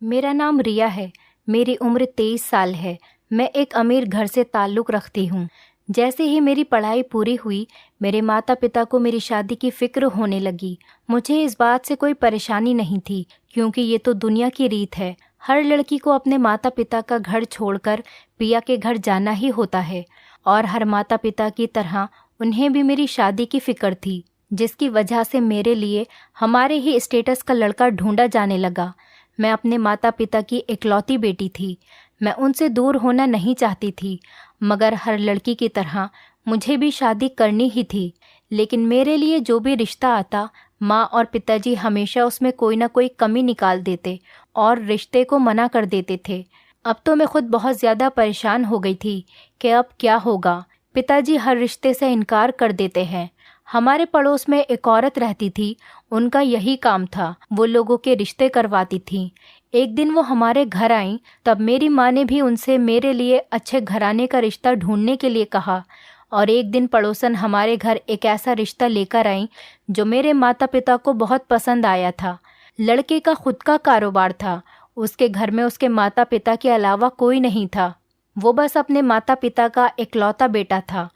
मेरा नाम रिया है। मेरी उम्र 23 साल है। मैं एक अमीर घर से ताल्लुक़ रखती हूँ। जैसे ही मेरी पढ़ाई पूरी हुई, मेरे माता पिता को मेरी शादी की फ़िक्र होने लगी। मुझे इस बात से कोई परेशानी नहीं थी, क्योंकि ये तो दुनिया की रीत है। हर लड़की को अपने माता पिता का घर छोड़कर पिया के घर जाना ही होता है, और हर माता पिता की तरह उन्हें भी मेरी शादी की फ़िक्र थी, जिसकी वजह से मेरे लिए हमारे ही स्टेटस का लड़का ढूंढा जाने लगा। मैं अपने माता पिता की इकलौती बेटी थी। मैं उनसे दूर होना नहीं चाहती थी, मगर हर लड़की की तरह मुझे भी शादी करनी ही थी। लेकिन मेरे लिए जो भी रिश्ता आता, माँ और पिताजी हमेशा उसमें कोई ना कोई कमी निकाल देते और रिश्ते को मना कर देते थे। अब तो मैं खुद बहुत ज़्यादा परेशान हो गई थी कि अब क्या होगा। पिताजी हर रिश्ते से इनकार कर देते हैं। हमारे पड़ोस में एक औरत रहती थी, उनका यही काम था, वो लोगों के रिश्ते करवाती थी। एक दिन वो हमारे घर आईं, तब मेरी माँ ने भी उनसे मेरे लिए अच्छे घराने का रिश्ता ढूंढने के लिए कहा। और एक दिन पड़ोसन हमारे घर एक ऐसा रिश्ता लेकर आईं जो मेरे माता पिता को बहुत पसंद आया था। लड़के का खुद का कारोबार था। उसके घर में उसके माता पिता के अलावा कोई नहीं था। वो बस अपने माता पिता का इकलौता बेटा था।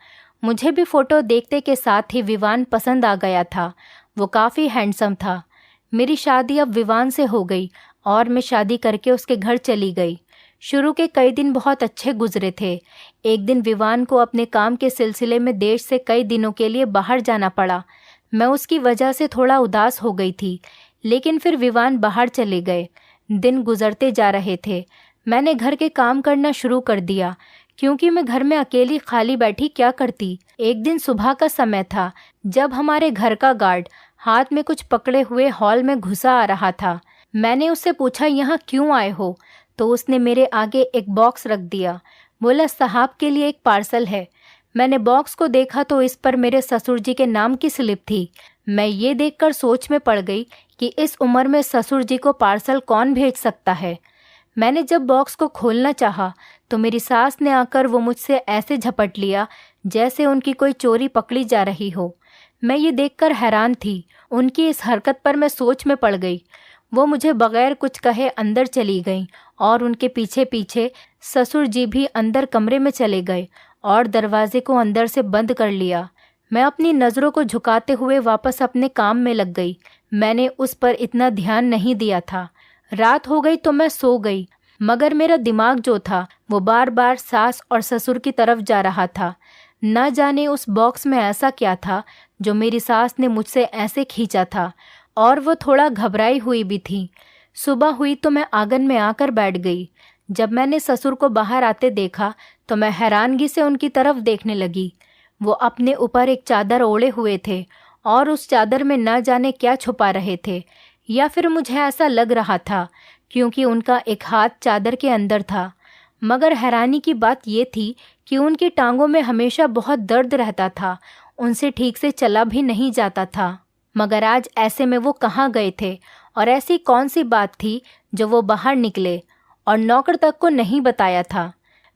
मुझे भी फ़ोटो देखते के साथ ही विवान पसंद आ गया था। वो काफ़ी हैंडसम था। मेरी शादी अब विवान से हो गई और मैं शादी करके उसके घर चली गई। शुरू के कई दिन बहुत अच्छे गुजरे थे। एक दिन विवान को अपने काम के सिलसिले में देश से कई दिनों के लिए बाहर जाना पड़ा। मैं उसकी वजह से थोड़ा उदास हो गई थी, लेकिन फिर विवान बाहर चले गए। दिन गुजरते जा रहे थे। मैंने घर के काम करना शुरू कर दिया, क्योंकि मैं घर में अकेली खाली बैठी क्या करती। एक दिन सुबह का समय था, जब हमारे घर का गार्ड हाथ में कुछ पकड़े हुए हॉल में घुसा आ रहा था। मैंने उससे पूछा, यहाँ क्यों आए हो? तो उसने मेरे आगे एक बॉक्स रख दिया। बोला, साहब के लिए एक पार्सल है। मैंने बॉक्स को देखा तो इस पर मेरे ससुर जी के नाम की स्लिप थी। मैं ये देखकर सोच में पड़ गई कि इस उम्र में ससुर जी को पार्सल कौन भेज सकता है। मैंने जब बॉक्स को खोलना चाहा तो मेरी सास ने आकर वो मुझसे ऐसे झपट लिया जैसे उनकी कोई चोरी पकड़ी जा रही हो। मैं ये देखकर हैरान थी। उनकी इस हरकत पर मैं सोच में पड़ गई। वो मुझे बगैर कुछ कहे अंदर चली गईं और उनके पीछे पीछे ससुर जी भी अंदर कमरे में चले गए और दरवाजे को अंदर से बंद कर लिया। मैं अपनी नज़रों को झुकाते हुए वापस अपने काम में लग गई। मैंने उस पर इतना ध्यान नहीं दिया था। रात हो गई तो मैं सो गई, मगर मेरा दिमाग जो था वो बार बार सास और ससुर की तरफ जा रहा था। न जाने उस बॉक्स में ऐसा क्या था जो मेरी सास ने मुझसे ऐसे खींचा था, और वो थोड़ा घबराई हुई भी थी। सुबह हुई तो मैं आंगन में आकर बैठ गई। जब मैंने ससुर को बाहर आते देखा तो मैं हैरानगी से उनकी तरफ देखने लगी। वो अपने ऊपर एक चादर ओढ़े हुए थे और उस चादर में न जाने क्या छुपा रहे थे, या फिर मुझे ऐसा लग रहा था क्योंकि उनका एक हाथ चादर के अंदर था। मगर हैरानी की बात ये थी कि उनकी टांगों में हमेशा बहुत दर्द रहता था। उनसे ठीक से चला भी नहीं जाता था। मगर आज ऐसे में वो कहाँ गए थे और ऐसी कौन सी बात थी जो वो बाहर निकले और नौकर तक को नहीं बताया था।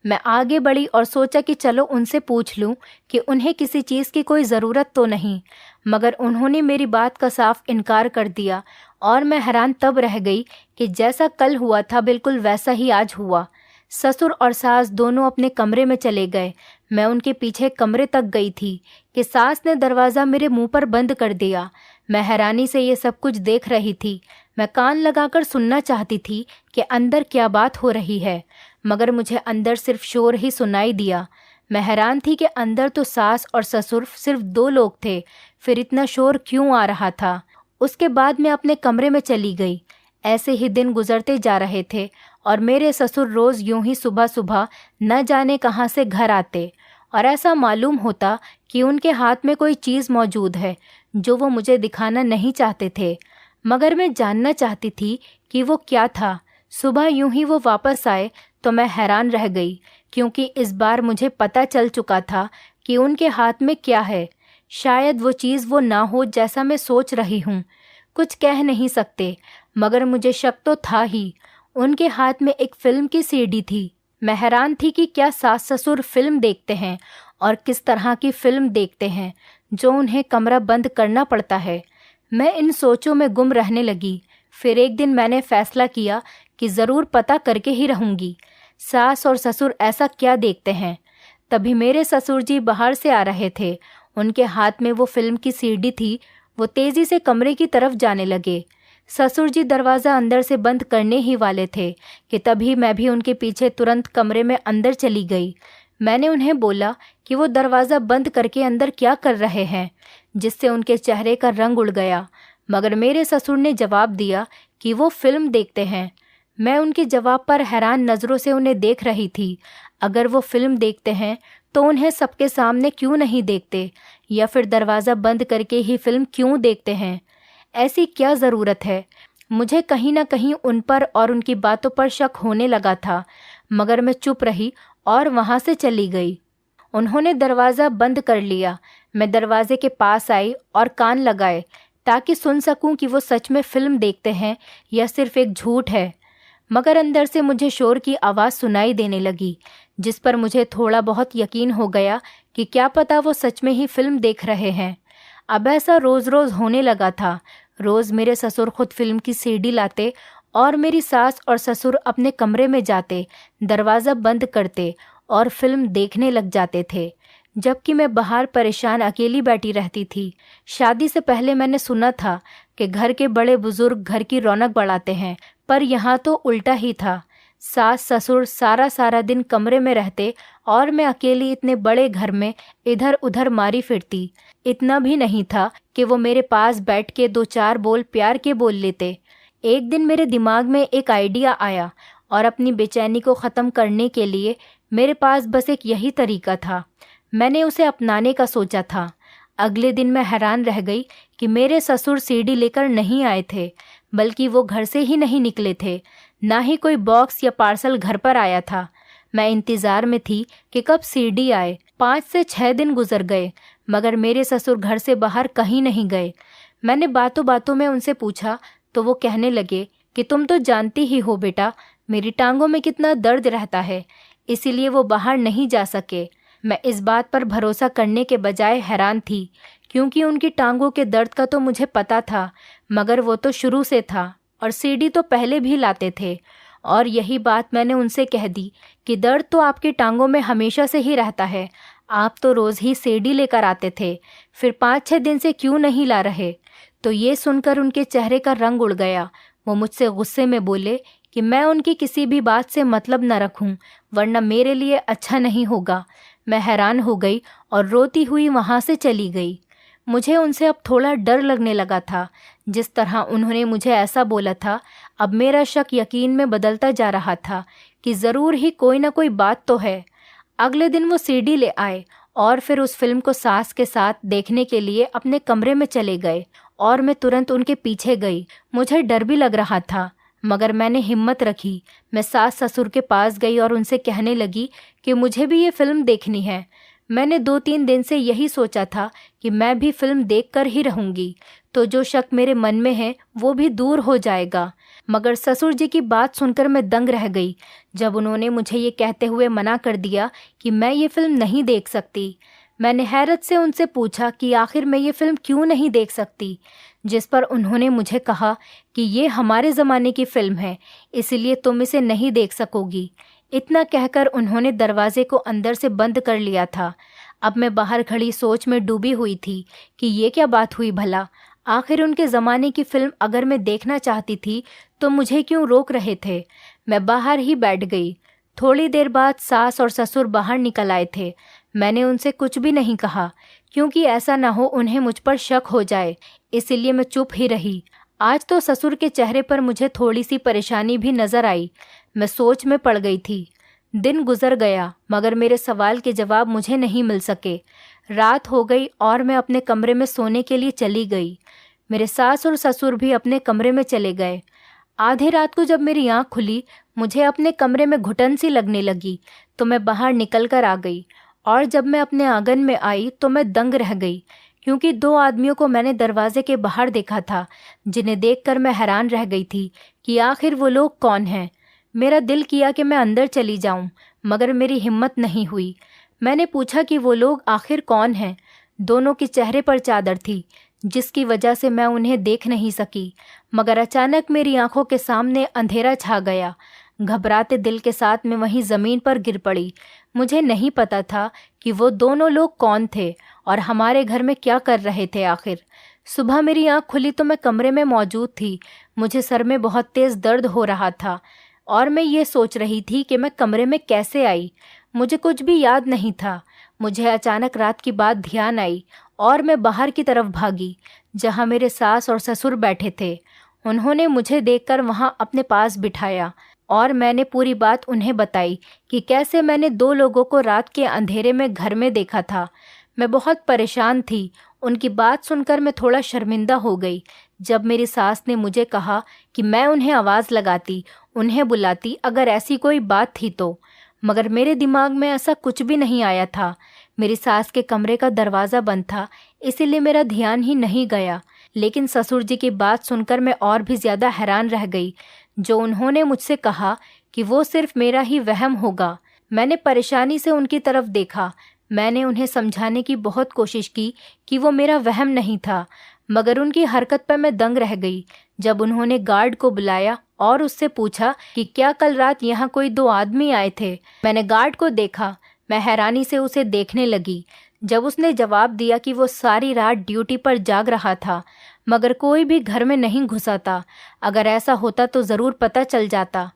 मैं आगे बढ़ी और सोचा कि चलो उनसे पूछ लूं कि उन्हें किसी चीज़ की कोई ज़रूरत तो नहीं, मगर उन्होंने मेरी बात का साफ इनकार कर दिया। और मैं हैरान तब रह गई कि जैसा कल हुआ था बिल्कुल वैसा ही आज हुआ। ससुर और सास दोनों अपने कमरे में चले गए। मैं उनके पीछे कमरे तक गई थी कि सास ने दरवाज़ा मेरे मुंह पर बंद कर दिया। मैं हैरानी से ये सब कुछ देख रही थी। मैं कान लगाकर सुनना चाहती थी कि अंदर क्या बात हो रही है, मगर मुझे अंदर सिर्फ शोर ही सुनाई दिया। मैं हैरान थी कि अंदर तो सास और ससुर सिर्फ 2 लोग थे, फिर इतना शोर क्यों आ रहा था। उसके बाद मैं अपने कमरे में चली गई। ऐसे ही दिन गुजरते जा रहे थे और मेरे ससुर रोज़ यूं ही सुबह सुबह न जाने कहाँ से घर आते, और ऐसा मालूम होता कि उनके हाथ में कोई चीज़ मौजूद है जो वो मुझे दिखाना नहीं चाहते थे, मगर मैं जानना चाहती थी कि वो क्या था। सुबह यूं ही वो वापस आए तो मैं हैरान रह गई, क्योंकि इस बार मुझे पता चल चुका था कि उनके हाथ में क्या है। शायद वो चीज़ वो ना हो जैसा मैं सोच रही हूँ। कुछ कह नहीं सकते, मगर मुझे शक तो था ही। उनके हाथ में एक फिल्म की सीडी थी। मैं हैरान थी कि क्या सास ससुर फिल्म देखते हैं और किस तरह की फिल्म देखते हैं जो उन्हें कमरा बंद करना पड़ता है। मैं इन सोचों में गुम रहने लगी। फिर एक दिन मैंने फैसला किया कि ज़रूर पता करके ही रहूँगी सास और ससुर ऐसा क्या देखते हैं। तभी मेरे ससुर जी बाहर से आ रहे थे। उनके हाथ में वो फिल्म की सीडी थी। वो तेज़ी से कमरे की तरफ जाने लगे। ससुर जी दरवाज़ा अंदर से बंद करने ही वाले थे कि तभी मैं भी उनके पीछे तुरंत कमरे में अंदर चली गई। मैंने उन्हें बोला कि वो दरवाज़ा बंद करके अंदर क्या कर रहे हैं, जिससे उनके चेहरे का रंग उड़ गया। मगर मेरे ससुर ने जवाब दिया कि वो फिल्म देखते हैं। मैं उनके जवाब पर हैरान नज़रों से उन्हें देख रही थी। अगर वो फिल्म देखते हैं तो उन्हें सबके सामने क्यों नहीं देखते, या फिर दरवाज़ा बंद करके ही फिल्म क्यों देखते हैं? ऐसी क्या ज़रूरत है? मुझे कहीं ना कहीं उन पर और उनकी बातों पर शक होने लगा था, मगर मैं चुप रही और वहाँ से चली गई। उन्होंने दरवाज़ा बंद कर लिया। मैं दरवाजे के पास आई और कान लगाए ताकि सुन सकूं कि वो सच में फिल्म देखते हैं या सिर्फ एक झूठ है। मगर अंदर से मुझे शोर की आवाज़ सुनाई देने लगी, जिस पर मुझे थोड़ा बहुत यकीन हो गया कि क्या पता वो सच में ही फिल्म देख रहे हैं। अब ऐसा रोज़ रोज़ होने लगा था। रोज़ मेरे ससुर खुद फिल्म की सीडी लाते और मेरी सास और ससुर अपने कमरे में जाते, दरवाज़ा बंद करते और फिल्म देखने लग जाते थे, जबकि मैं बाहर परेशान अकेली बैठी रहती थी। शादी से पहले मैंने सुना था कि घर के बड़े बुजुर्ग घर की रौनक बढ़ाते हैं, पर यहाँ तो उल्टा ही था। सास ससुर सारा सारा दिन कमरे में रहते और मैं अकेली इतने बड़े घर में इधर उधर मारी फिरती। इतना भी नहीं था कि वो मेरे पास बैठ के दो चार बोल प्यार के बोल लेते। एक दिन मेरे दिमाग में एक आइडिया आया और अपनी बेचैनी को ख़त्म करने के लिए मेरे पास बस एक यही तरीका था। मैंने उसे अपनाने का सोचा था। अगले दिन मैं हैरान रह गई कि मेरे ससुर सीडी लेकर नहीं आए थे, बल्कि वो घर से ही नहीं निकले थे। ना ही कोई बॉक्स या पार्सल घर पर आया था। मैं इंतज़ार में थी कि कब सीडी आए। 5 से 6 दिन गुजर गए, मगर मेरे ससुर घर से बाहर कहीं नहीं गए। मैंने बातों बातों में उनसे पूछा तो वो कहने लगे कि तुम तो जानती ही हो बेटा, मेरी टांगों में कितना दर्द रहता है, इसीलिए वो बाहर नहीं जा सके। मैं इस बात पर भरोसा करने के बजाय हैरान थी, क्योंकि उनकी टांगों के दर्द का तो मुझे पता था, मगर वो तो शुरू से था और सीडी तो पहले भी लाते थे। और यही बात मैंने उनसे कह दी कि दर्द तो आपकी टांगों में हमेशा से ही रहता है, आप तो रोज़ ही सीडी लेकर आते थे, फिर 5-6 दिन से क्यों नहीं ला रहे? तो ये सुनकर उनके चेहरे का रंग उड़ गया। वो मुझसे गुस्से में बोले कि मैं उनकी किसी भी बात से मतलब न रखूं, वरना मेरे लिए अच्छा नहीं होगा। मैं हैरान हो गई और रोती हुई वहाँ से चली गई। मुझे उनसे अब थोड़ा डर लगने लगा था। जिस तरह उन्होंने मुझे ऐसा बोला था, अब मेरा शक यकीन में बदलता जा रहा था कि ज़रूर ही कोई ना कोई बात तो है। अगले दिन वो सीडी ले आए और फिर उस फिल्म को सास के साथ देखने के लिए अपने कमरे में चले गए और मैं तुरंत उनके पीछे गई। मुझे डर भी लग रहा था, मगर मैंने हिम्मत रखी। मैं सास ससुर के पास गई और उनसे कहने लगी कि मुझे भी ये फिल्म देखनी है। मैंने 2-3 दिन से यही सोचा था कि मैं भी फिल्म देखकर ही रहूंगी, तो जो शक मेरे मन में है वो भी दूर हो जाएगा। मगर ससुर जी की बात सुनकर मैं दंग रह गई, जब उन्होंने मुझे ये कहते हुए मना कर दिया कि मैं ये फिल्म नहीं देख सकती। मैंने हैरत से उनसे पूछा कि आखिर मैं ये फिल्म क्यों नहीं देख सकती, जिस पर उन्होंने मुझे कहा कि ये हमारे ज़माने की फ़िल्म है, इसलिए तुम इसे नहीं देख सकोगी। इतना कहकर उन्होंने दरवाजे को अंदर से बंद कर लिया था। अब मैं बाहर खड़ी सोच में डूबी हुई थी कि ये क्या बात हुई भला। आखिर उनके ज़माने की फ़िल्म अगर मैं देखना चाहती थी तो मुझे क्यों रोक रहे थे। मैं बाहर ही बैठ गई। थोड़ी देर बाद सास और ससुर बाहर निकल आए थे। मैंने उनसे कुछ भी नहीं कहा, क्योंकि ऐसा ना हो उन्हें मुझ पर शक हो जाए, इसीलिए मैं चुप ही रही। आज तो ससुर के चेहरे पर मुझे थोड़ी सी परेशानी भी नजर आई। मैं सोच में पड़ गई थी। दिन गुजर गया, मगर मेरे सवाल के जवाब मुझे नहीं मिल सके। रात हो गई और मैं अपने कमरे में सोने के लिए चली गई। मेरे सास और ससुर भी अपने कमरे में चले गए। आधी रात को जब मेरी आँख खुली, मुझे अपने कमरे में घुटन सी लगने लगी, तो मैं बाहर निकल कर आ गई। और जब मैं अपने आंगन में आई तो मैं दंग रह गई, क्योंकि 2 आदमियों को मैंने दरवाजे के बाहर देखा था, जिन्हें देखकर मैं हैरान रह गई थी कि आखिर वो लोग कौन हैं। मेरा दिल किया कि मैं अंदर चली जाऊं, मगर मेरी हिम्मत नहीं हुई। मैंने पूछा कि वो लोग आखिर कौन हैं। दोनों के चेहरे पर चादर थी, जिसकी वजह से मैं उन्हें देख नहीं सकी। मगर अचानक मेरी आंखों के सामने अंधेरा छा गया। घबराते दिल के साथ मैं वहीं ज़मीन पर गिर पड़ी। मुझे नहीं पता था कि वो दोनों लोग कौन थे और हमारे घर में क्या कर रहे थे आखिर। सुबह मेरी आंख खुली तो मैं कमरे में मौजूद थी। मुझे सर में बहुत तेज़ दर्द हो रहा था और मैं ये सोच रही थी कि मैं कमरे में कैसे आई। मुझे कुछ भी याद नहीं था। मुझे अचानक रात की बात ध्यान आई और मैं बाहर की तरफ भागी, जहाँ मेरे सास और ससुर बैठे थे। उन्होंने मुझे देखकर वहाँ अपने पास बिठाया और मैंने पूरी बात उन्हें बताई कि कैसे मैंने दो लोगों को रात के अंधेरे में घर में देखा था। मैं बहुत परेशान थी। उनकी बात सुनकर मैं थोड़ा शर्मिंदा हो गई। जब मेरी सास ने मुझे कहा कि मैं उन्हें आवाज़ लगाती, उन्हें बुलाती अगर ऐसी कोई बात थी तो, मगर मेरे दिमाग में ऐसा कुछ भी नहीं आया था। मेरी सास के कमरे का दरवाज़ा बंद था, इसीलिए मेरा ध्यान ही नहीं गया। लेकिन ससुर जी की बात सुनकर मैं और भी ज़्यादा हैरान रह गई। जो उन्होंने मुझसे कहा कि वो सिर्फ मेरा ही वहम होगा। मैंने परेशानी से उनकी तरफ देखा। मैंने उन्हें समझाने की बहुत कोशिश की कि वो मेरा वहम नहीं था, मगर उनकी हरकत पर मैं दंग रह गई। जब उन्होंने गार्ड को बुलाया और उससे पूछा कि क्या कल रात यहाँ कोई दो आदमी आए थे। मैंने गार्ड को देखा। मैं हैरानी से उसे देखने लगी। जब उसने जवाब दिया कि वो सारी रात ड्यूटी पर जाग रहा था, मगर कोई भी घर में नहीं घुसा था। अगर ऐसा होता तो ज़रूर पता चल जाता।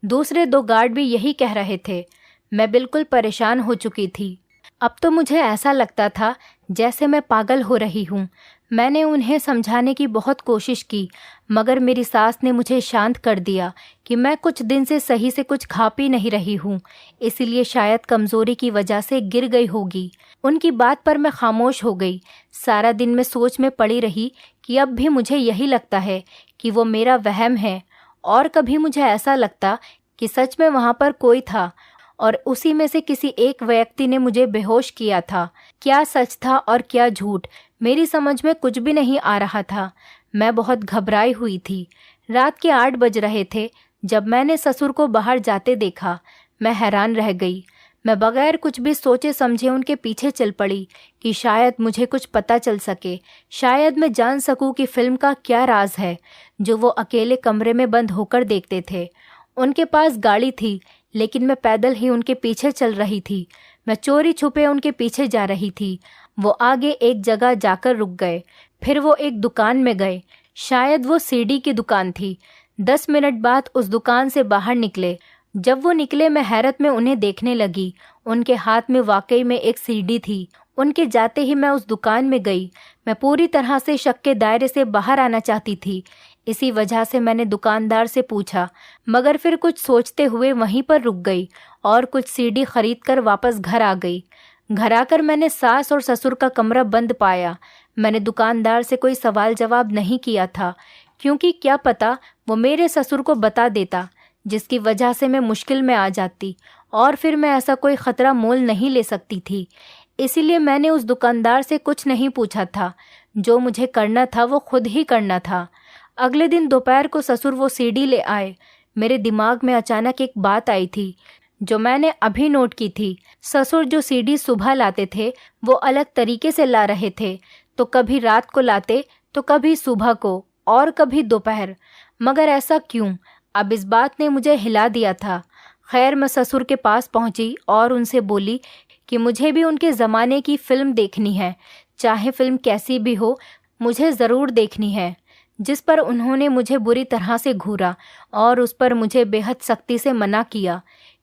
दूसरे दो गार्ड भी यही कह रहे थे। मैं बिल्कुल परेशान हो चुकी थी। अब तो मुझे ऐसा लगता था जैसे मैं पागल हो रही हूँ। मैंने उन्हें समझाने की बहुत कोशिश की, मगर मेरी सास ने मुझे शांत कर दिया कि मैं कुछ दिन से सही से कुछ खा पी नहीं रही हूँ, इसलिए शायद कमज़ोरी की वजह से गिर गई होगी। उनकी बात पर मैं खामोश हो गई। सारा दिन मैं सोच में पड़ी रही कि अब भी मुझे यही लगता है कि वो मेरा वहम है, और कभी मुझे ऐसा लगता कि सच में वहाँ पर कोई था और उसी में से किसी एक व्यक्ति ने मुझे बेहोश किया था। क्या सच था और क्या झूठ, मेरी समझ में कुछ भी नहीं आ रहा था। मैं बहुत घबराई हुई थी। रात के 8 बज रहे थे जब मैंने ससुर को बाहर जाते देखा। मैं हैरान रह गई। मैं बगैर कुछ भी सोचे समझे उनके पीछे चल पड़ी कि शायद मुझे कुछ पता चल सके, शायद मैं जान सकूं कि फिल्म का क्या राज है जो वो अकेले कमरे में बंद होकर देखते थे। उनके पास गाड़ी थी, लेकिन मैं पैदल ही उनके पीछे चल रही थी। मैं चोरी छुपे उनके पीछे जा रही थी। वो आगे एक जगह जाकर रुक गए, फिर वो एक दुकान में गए। शायद वो सीडी की दुकान थी। 10 मिनट बाद उस दुकान से बाहर निकले। जब वो निकले मैं हैरत में उन्हें देखने लगी। उनके हाथ में वाकई में एक सीडी थी। उनके जाते ही मैं उस दुकान में गई। मैं पूरी तरह से शक के दायरे से बाहर आना चाहती थी। इसी वजह से मैंने दुकानदार से पूछा, मगर फिर कुछ सोचते हुए वहीं पर रुक गई और कुछ सीडी खरीद कर वापस घर आ गई। घर आकर मैंने सास और ससुर का कमरा बंद पाया। मैंने दुकानदार से कोई सवाल जवाब नहीं किया था, क्योंकि क्या पता वो मेरे ससुर को बता देता, जिसकी वजह से मैं मुश्किल में आ जाती और फिर मैं ऐसा कोई ख़तरा मोल नहीं ले सकती थी। इसीलिए मैंने उस दुकानदार से कुछ नहीं पूछा था। जो मुझे करना था वो खुद ही करना था। अगले दिन दोपहर को ससुर वो सीडी ले आए। मेरे दिमाग में अचानक एक बात आई थी जो मैंने अभी नोट की थी। ससुर जो सीडी सुबह लाते थे वो अलग तरीके से ला रहे थे। तो कभी रात को लाते तो कभी सुबह को और कभी दोपहर। मगर ऐसा क्यों? अब इस बात ने मुझे हिला दिया था। खैर, मैं ससुर के पास पहुंची और उनसे बोली कि मुझे भी उनके ज़माने की फ़िल्म देखनी है, चाहे फ़िल्म कैसी भी हो, मुझे ज़रूर देखनी है। जिस पर उन्होंने मुझे बुरी तरह से घूरा और उस पर मुझे बेहद सख्ती से मना किया।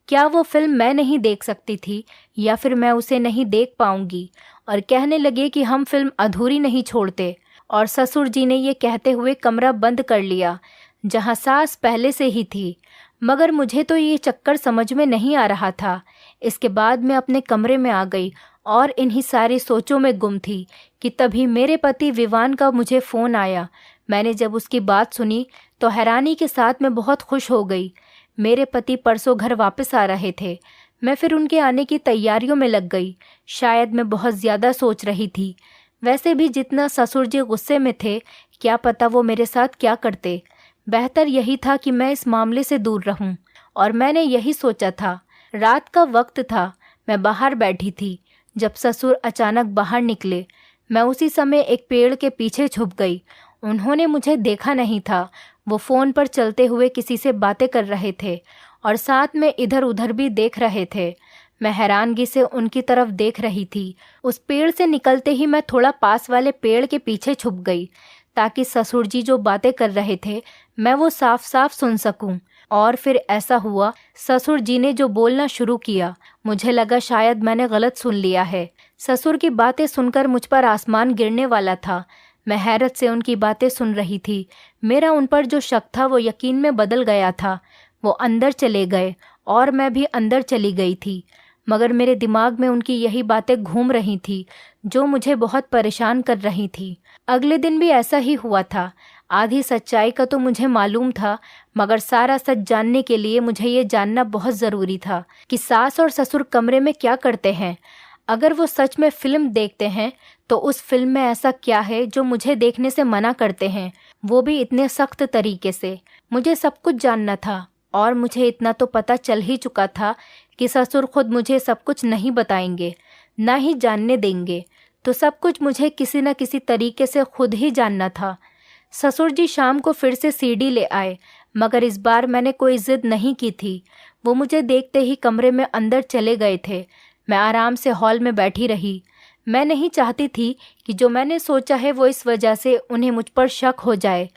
क्या वो फिल्म मैं नहीं देख सकती थी या फिर मैं उसे नहीं देख पाऊंगी? और कहने लगे कि हम फिल्म अधूरी नहीं छोड़ते। और ससुर जी ने ये कहते हुए कमरा बंद कर लिया, जहाँ सास पहले से ही थी। मगर मुझे तो ये चक्कर समझ में नहीं आ रहा था। इसके बाद मैं अपने कमरे में आ गई और इन्हीं सारी सोचों में गुम थी कि तभी मेरे पति विवान का मुझे फ़ोन आया। मैंने जब उसकी बात सुनी तो हैरानी के साथ मैं बहुत खुश हो गई। मेरे पति परसों घर वापस आ रहे थे। मैं फिर उनके आने की तैयारियों में लग गई। शायद मैं बहुत ज़्यादा सोच रही थी। वैसे भी जितना ससुर जी गुस्से में थे, क्या पता वो मेरे साथ क्या करते। बेहतर यही था कि मैं इस मामले से दूर रहूं, और मैंने यही सोचा था। रात का वक्त था। मैं बाहर बैठी थी जब ससुर अचानक बाहर निकले। मैं उसी समय एक पेड़ के पीछे छुप गई। उन्होंने मुझे देखा नहीं था। वो फ़ोन पर चलते हुए किसी से बातें कर रहे थे और साथ में इधर उधर भी देख रहे थे। मैं हैरानगी से उनकी तरफ देख रही थी। उस पेड़ से निकलते ही मैं थोड़ा पास वाले पेड़ के पीछे छुप गई ताकि ससुर जी जो बातें कर रहे थे मैं वो साफ साफ सुन सकूं। और फिर ऐसा हुआ, ससुर जी ने जो बोलना शुरू किया, मुझे लगा शायद मैंने गलत सुन लिया है। ससुर की बातें सुनकर मुझ पर आसमान गिरने वाला था। मैं हैरत से उनकी बातें सुन रही थी। मेरा उन पर जो शक था वो यकीन में बदल गया था। वो अंदर चले गए और मैं भी अंदर चली गई थी, मगर मेरे दिमाग में उनकी यही बातें घूम रही थी जो मुझे बहुत परेशान कर रही थी। अगले दिन भी ऐसा ही हुआ था। आधी सच्चाई का तो मुझे मालूम था, मगर सारा सच जानने के लिए मुझे ये जानना बहुत ज़रूरी था कि सास और ससुर कमरे में क्या करते हैं। अगर वो सच में फ़िल्म देखते हैं तो उस फिल्म में ऐसा क्या है जो मुझे देखने से मना करते हैं, वो भी इतने सख्त तरीके से। मुझे सब कुछ जानना था और मुझे इतना तो पता चल ही चुका था कि ससुर खुद मुझे सब कुछ नहीं बताएंगे, ना ही जानने देंगे। तो सब कुछ मुझे किसी न किसी तरीके से खुद ही जानना था। ससुर जी शाम को फिर से सीडी ले आए, मगर इस बार मैंने कोई जिद नहीं की थी। वो मुझे देखते ही कमरे में अंदर चले गए थे। मैं आराम से हॉल में बैठी रही। मैं नहीं चाहती थी कि जो मैंने सोचा है वो इस वजह से उन्हें मुझ पर शक हो जाए।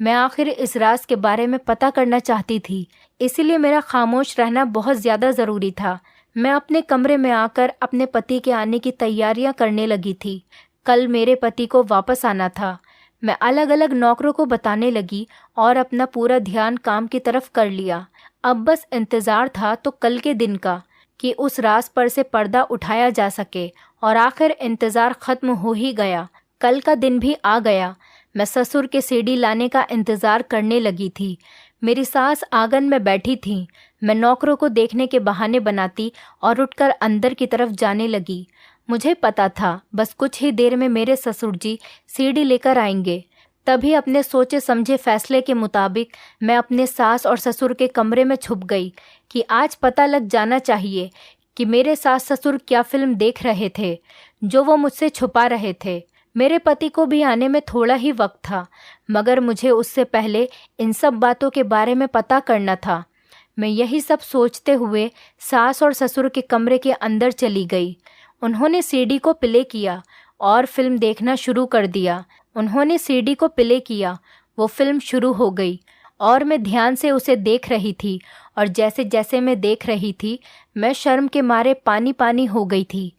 मैं आखिर इस राज के बारे में पता करना चाहती थी, इसीलिए मेरा खामोश रहना बहुत ज़्यादा ज़रूरी था। मैं अपने कमरे में आकर अपने पति के आने की तैयारियां करने लगी थी। कल मेरे पति को वापस आना था। मैं अलग अलग नौकरों को बताने लगी और अपना पूरा ध्यान काम की तरफ कर लिया। अब बस इंतज़ार था तो कल के दिन का कि उस राज पर से पर्दा उठाया जा सके, और आखिर इंतज़ार ख़त्म हो ही गया। कल का दिन भी आ गया। मैं ससुर के सीडी लाने का इंतज़ार करने लगी थी। मेरी सास आंगन में बैठी थी। मैं नौकरों को देखने के बहाने बनाती और उठकर अंदर की तरफ जाने लगी। मुझे पता था बस कुछ ही देर में मेरे ससुर जी सीडी लेकर आएंगे। तभी अपने सोचे समझे फैसले के मुताबिक मैं अपने सास और ससुर के कमरे में छुप गई कि आज पता लग जाना चाहिए कि मेरे सास ससुर क्या फिल्म देख रहे थे जो वो मुझसे छुपा रहे थे। मेरे पति को भी आने में थोड़ा ही वक्त था, मगर मुझे उससे पहले इन सब बातों के बारे में पता करना था। मैं यही सब सोचते हुए सास और ससुर के कमरे के अंदर चली गई। उन्होंने सीडी को प्ले किया और फिल्म देखना शुरू कर दिया। उन्होंने सीडी को प्ले किया, वो फिल्म शुरू हो गई और मैं ध्यान से उसे देख रही थी। और जैसे जैसे मैं देख रही थी मैं शर्म के मारे पानी पानी हो गई थी।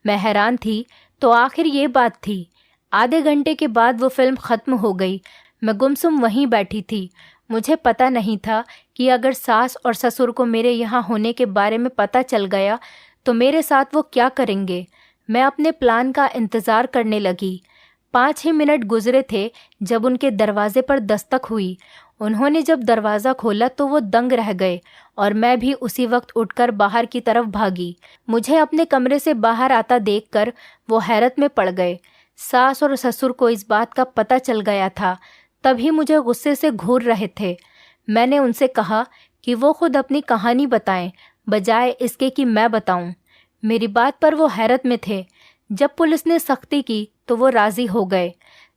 मैं हैरान थी तो आखिर ये बात थी। आधे घंटे के बाद वो फिल्म ख़त्म हो गई। मैं गुमसुम वहीं बैठी थी। मुझे पता नहीं था कि अगर सास और ससुर को मेरे यहाँ होने के बारे में पता चल गया तो मेरे साथ वो क्या करेंगे। मैं अपने प्लान का इंतज़ार करने लगी। 5 ही मिनट गुजरे थे जब उनके दरवाजे पर दस्तक हुई। उन्होंने जब दरवाज़ा खोला तो वो दंग रह गए और मैं भी उसी वक्त उठकर बाहर की तरफ भागी। मुझे अपने कमरे से बाहर आता देखकर वो हैरत में पड़ गए। सास और ससुर को इस बात का पता चल गया था, तभी मुझे गुस्से से घूर रहे थे। मैंने उनसे कहा कि वो खुद अपनी कहानी बताएं बजाय इसके कि मैं बताऊं। मेरी बात पर वो हैरत में थे। जब पुलिस ने सख्ती की तो वो राज़ी हो गए।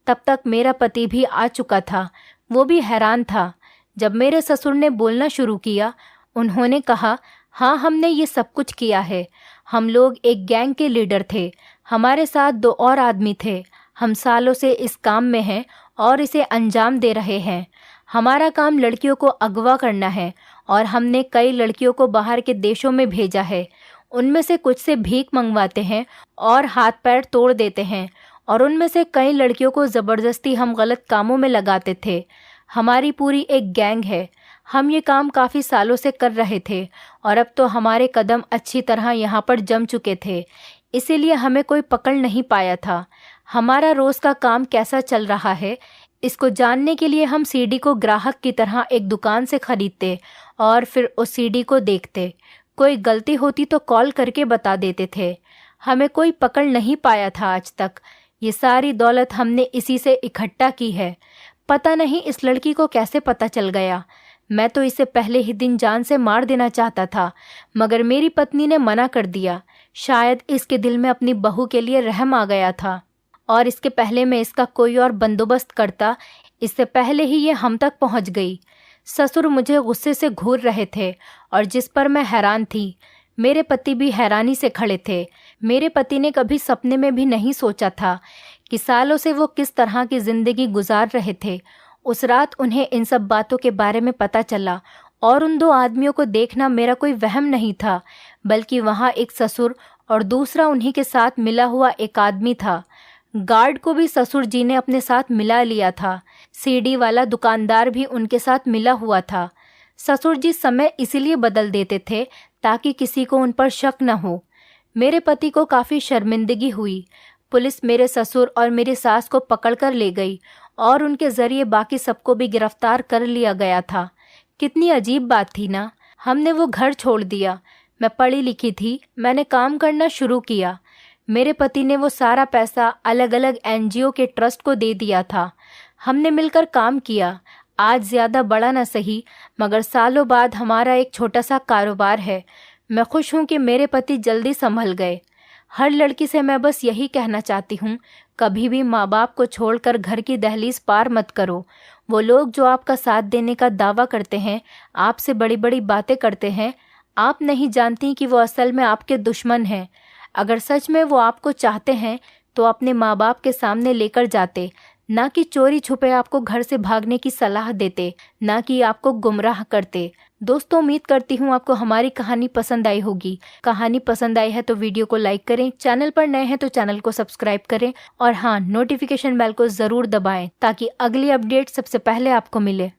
तब तक मेरा पति भी आ चुका था। वो भी हैरान था। जब मेरे ससुर ने बोलना शुरू किया, उन्होंने कहा, हाँ, हमने ये सब कुछ किया है। हम लोग एक गैंग के लीडर थे। हमारे साथ 2 और आदमी थे। हम सालों से इस काम में हैं और इसे अंजाम दे रहे हैं। हमारा काम लड़कियों को अगवा करना है और हमने कई लड़कियों को बाहर के देशों में भेजा है। उनमें से कुछ से भीख मंगवाते हैं और हाथ पैर तोड़ देते हैं, और उनमें से कई लड़कियों को ज़बरदस्ती हम गलत कामों में लगाते थे। हमारी पूरी एक गैंग है। हम ये काम काफ़ी सालों से कर रहे थे और अब तो हमारे कदम अच्छी तरह यहाँ पर जम चुके थे, इसीलिए हमें कोई पकड़ नहीं पाया था। हमारा रोज़ का काम कैसा चल रहा है, इसको जानने के लिए हम सीडी को ग्राहक की तरह एक दुकान से खरीदते और फिर उस सीडी को देखते। कोई गलती होती तो कॉल करके बता देते थे। हमें कोई पकड़ नहीं पाया था आज तक। ये सारी दौलत हमने इसी से इकट्ठा की है। पता नहीं इस लड़की को कैसे पता चल गया। मैं तो इसे पहले ही दिन जान से मार देना चाहता था, मगर मेरी पत्नी ने मना कर दिया। शायद इसके दिल में अपनी बहू के लिए रहम आ गया था। और इसके पहले मैं इसका कोई और बंदोबस्त करता, इससे पहले ही ये हम तक पहुंच गई। ससुर मुझे गुस्से से घूर रहे थे और जिस पर मैं हैरान थी। मेरे पति भी हैरानी से खड़े थे। मेरे पति ने कभी सपने में भी नहीं सोचा था कि सालों से वो किस तरह की जिंदगी गुजार रहे थे। उस रात उन्हें इन सब बातों के बारे में पता चला और उन दो आदमियों को देखना मेरा कोई वहम नहीं था, बल्कि वहाँ एक ससुर और दूसरा उन्हीं के साथ मिला हुआ एक आदमी था। गार्ड को भी ससुर जी ने अपने साथ मिला लिया था। सीढ़ी वाला दुकानदार भी उनके साथ मिला हुआ था। ससुर जी समय इसीलिए बदल देते थे ताकि किसी को उन पर शक न हो। मेरे पति को काफ़ी शर्मिंदगी हुई। पुलिस मेरे ससुर और मेरी सास को पकड़कर ले गई और उनके ज़रिए बाकी सबको भी गिरफ्तार कर लिया गया था। कितनी अजीब बात थी ना। हमने वो घर छोड़ दिया। मैं पढ़ी लिखी थी, मैंने काम करना शुरू किया। मेरे पति ने वो सारा पैसा अलग अलग एनजीओ के ट्रस्ट को दे दिया था। हमने मिलकर काम किया। आज ज़्यादा बड़ा ना सही, मगर सालों बाद हमारा एक छोटा सा कारोबार है। मैं खुश हूँ कि मेरे पति जल्दी संभल गए। हर लड़की से मैं बस यही कहना चाहती हूँ, कभी भी माँ बाप को छोड़कर घर की दहलीज पार मत करो। वो लोग जो आपका साथ देने का दावा करते हैं, आपसे बड़ी बड़ी बातें करते हैं, आप नहीं जानती कि वो असल में आपके दुश्मन हैं। अगर सच में वो आपको चाहते हैं तो अपने माँ बाप के सामने लेकर जाते, ना कि चोरी छुपे आपको घर से भागने की सलाह देते, ना कि आपको गुमराह करते। दोस्तों, उम्मीद करती हूँ आपको हमारी कहानी पसंद आई होगी। कहानी पसंद आई है तो वीडियो को लाइक करें, चैनल पर नए हैं तो चैनल को सब्सक्राइब करें और हाँ, नोटिफिकेशन बेल को ज़रूर दबाएं ताकि अगली अपडेट सबसे पहले आपको मिले।